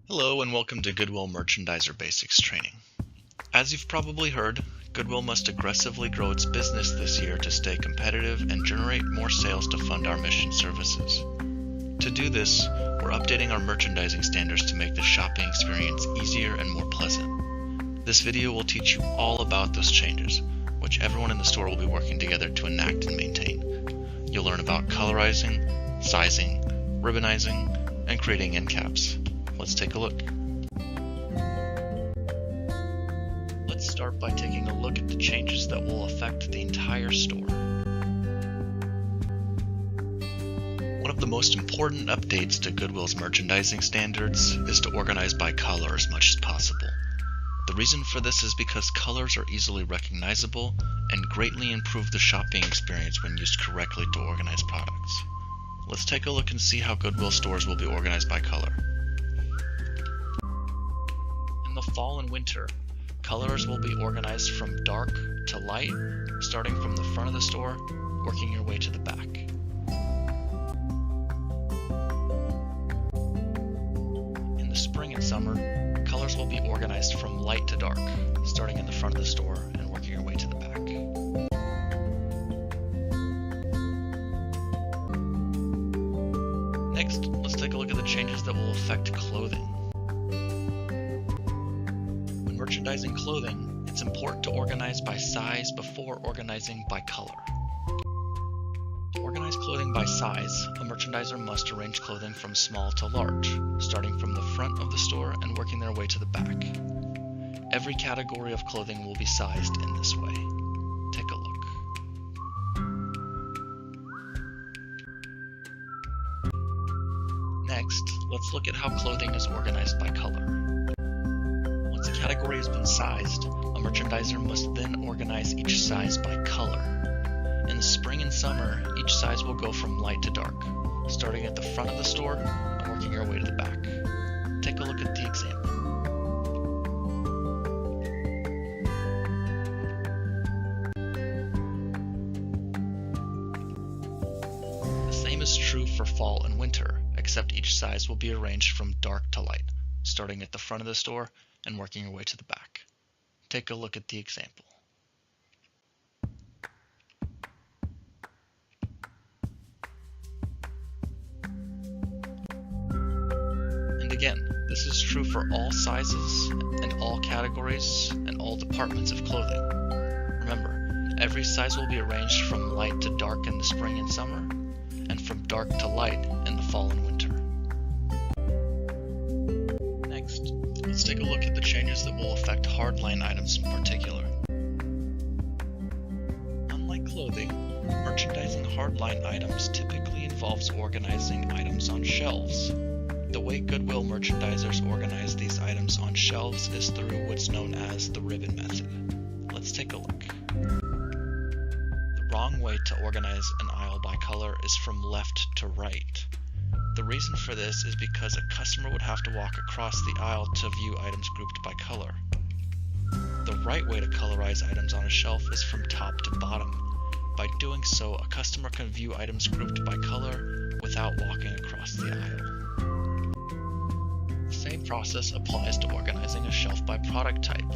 Hello and welcome to Goodwill Merchandiser Basics Training. As you've probably heard, Goodwill must aggressively grow its business this year to stay competitive and generate more sales to fund our mission services. To do this, we're updating our merchandising standards to make the shopping experience easier and more pleasant. This video will teach you all about those changes, which everyone in the store will be working together to enact and maintain. You'll learn about colorizing, sizing, ribbonizing, and creating end caps. Let's take a look. Let's start by taking a look at the changes that will affect the entire store. One of the most important updates to Goodwill's merchandising standards is to organize by color as much as possible. The reason for this is because colors are easily recognizable and greatly improve the shopping experience when used correctly to organize products. Let's take a look and see how Goodwill stores will be organized by color. In the fall and winter, colors will be organized from dark to light, starting from the front of the store, working your way to the back. In the spring and summer, colors will be organized from light to dark, starting in the front of the store and working your way to the back. Next, let's take a look at the changes that will affect clothing. When merchandising clothing, it's important to organize by size before organizing by color. To organize clothing by size, a merchandiser must arrange clothing from small to large, starting from the front of the store and working their way to the back. Every category of clothing will be sized in this way. Take a look. Next, let's look at how clothing is organized by color. Once a category has been sized, a merchandiser must then organize each size by color. In the spring and summer, each size will go from light to dark, starting at the front of the store and working your way to the back. Take a look at the example. The same is true for fall and winter, except each size will be arranged from dark to light, starting at the front of the store and working your way to the back. Take a look at the example. And again, this is true for all sizes and all categories and all departments of clothing. Remember, every size will be arranged from light to dark in the spring and summer, and from dark to light in the fall and winter. Next, let's take a look at the changes that will affect hardline items in particular. Unlike clothing, merchandising hardline items typically involves organizing items on shelves. The way Goodwill merchandisers organize these items on shelves is through what's known as the ribbon method. Let's take a look. The wrong way to organize an aisle by color is from left to right. The reason for this is because a customer would have to walk across the aisle to view items grouped by color. The right way to colorize items on a shelf is from top to bottom. By doing so, a customer can view items grouped by color without walking across the aisle. The same process applies to organizing a shelf by product type.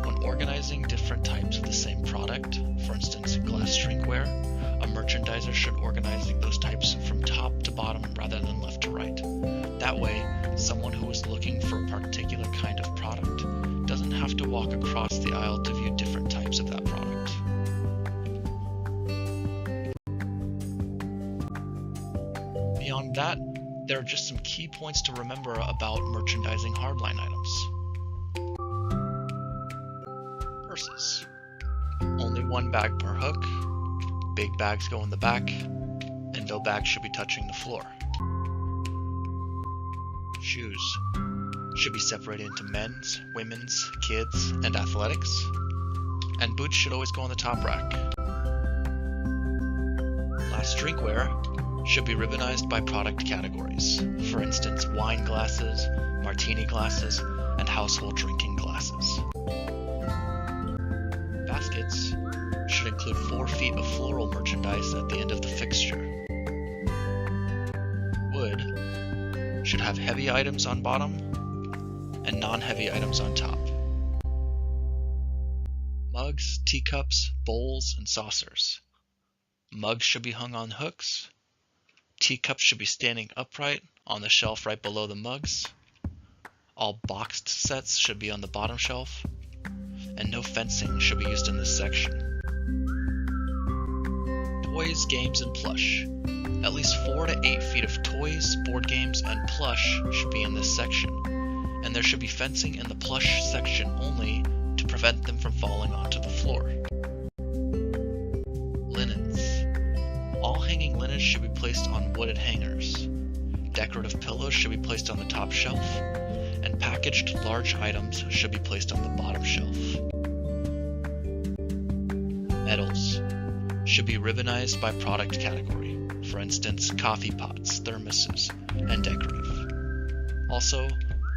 When organizing different types of the same product, for instance glass drinkware, a merchandiser should organize those types from top to bottom rather than left to right. That way, someone who is looking for a particular kind of product doesn't have to walk across the aisle to view different types of that product. Beyond that, there are just some key points to remember about merchandising hardline items. Purses. Only one bag per hook. Big bags go in the back, and no bags should be touching the floor. Shoes should be separated into men's, women's, kids, and athletics. And boots should always go on the top rack. Glass drinkware should be ribbonized by product categories. For instance, wine glasses, martini glasses, and household drinking glasses. Baskets should include 4 feet of floral merchandise at the end of the fixture. Wood should have heavy items on bottom and non-heavy items on top. Mugs, teacups, bowls, and saucers. Mugs should be hung on hooks. Teacups should be standing upright on the shelf right below the mugs. All boxed sets should be on the bottom shelf. And no fencing should be used in this section. Toys, games, and plush. At least 4 to 8 feet of toys, board games, and plush should be in this section, and there should be fencing in the plush section only to prevent them from falling onto the floor. Linens. All hanging linens should be placed on wooded hangers. Decorative pillows should be placed on the top shelf, and packaged large items should be placed on the bottom shelf. Metals should be ribbonized by product category, for instance coffee pots, thermoses, and decorative. Also,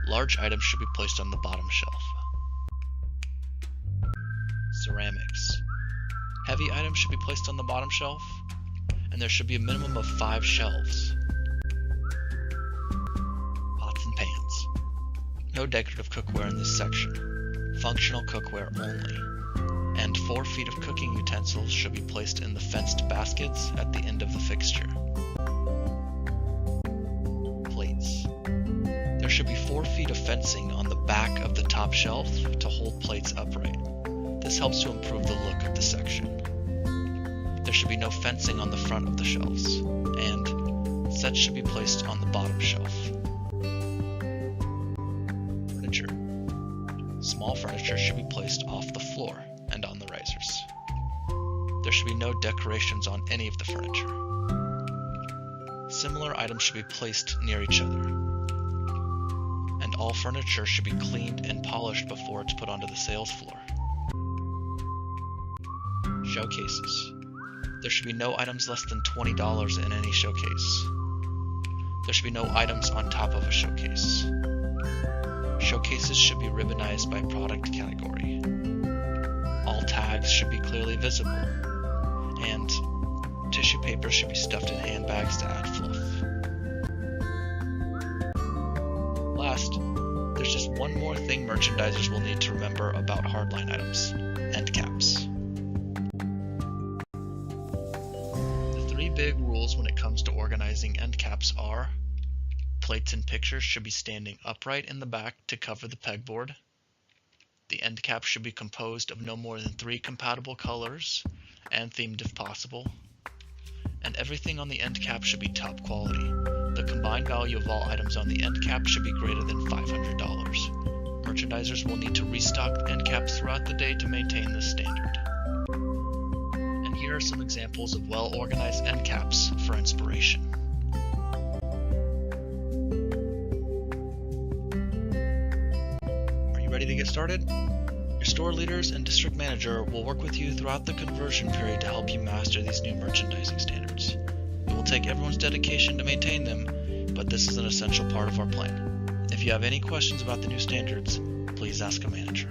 large items should be placed on the bottom shelf. Ceramics. Heavy items should be placed on the bottom shelf, and there should be a minimum of 5 shelves. Pots and pans. No decorative cookware in this section. Functional cookware only. And 4 feet of cooking utensils should be placed in the fenced baskets at the end of the fixture. Plates. There should be 4 feet of fencing on the back of the top shelf to hold plates upright. This helps to improve the look of the section. There should be no fencing on the front of the shelves, and sets should be placed on the bottom shelf. Furniture. Small furniture should be placed off the floor and on the risers. There should be no decorations on any of the furniture. Similar items should be placed near each other. And all furniture should be cleaned and polished before it's put onto the sales floor. Showcases. There should be no items less than $20 in any showcase. There should be no items on top of a showcase. Showcases should be ribbonized by product category. All tags should be clearly visible, and tissue paper should be stuffed in handbags to add fluff. Last, there's just one more thing merchandisers will need to remember about hardline items: end caps. The 3 big rules when it comes to organizing end caps are: plates and pictures should be standing upright in the back to cover the pegboard. The end cap should be composed of no more than 3 compatible colors, and themed if possible. And everything on the end cap should be top quality. The combined value of all items on the end cap should be greater than $500. Merchandisers will need to restock end caps throughout the day to maintain this standard. And here are some examples of well-organized end caps for inspiration. Ready to get started? Your store leaders and district manager will work with you throughout the conversion period to help you master these new merchandising standards. It will take everyone's dedication to maintain them, but this is an essential part of our plan. If you have any questions about the new standards, please ask a manager.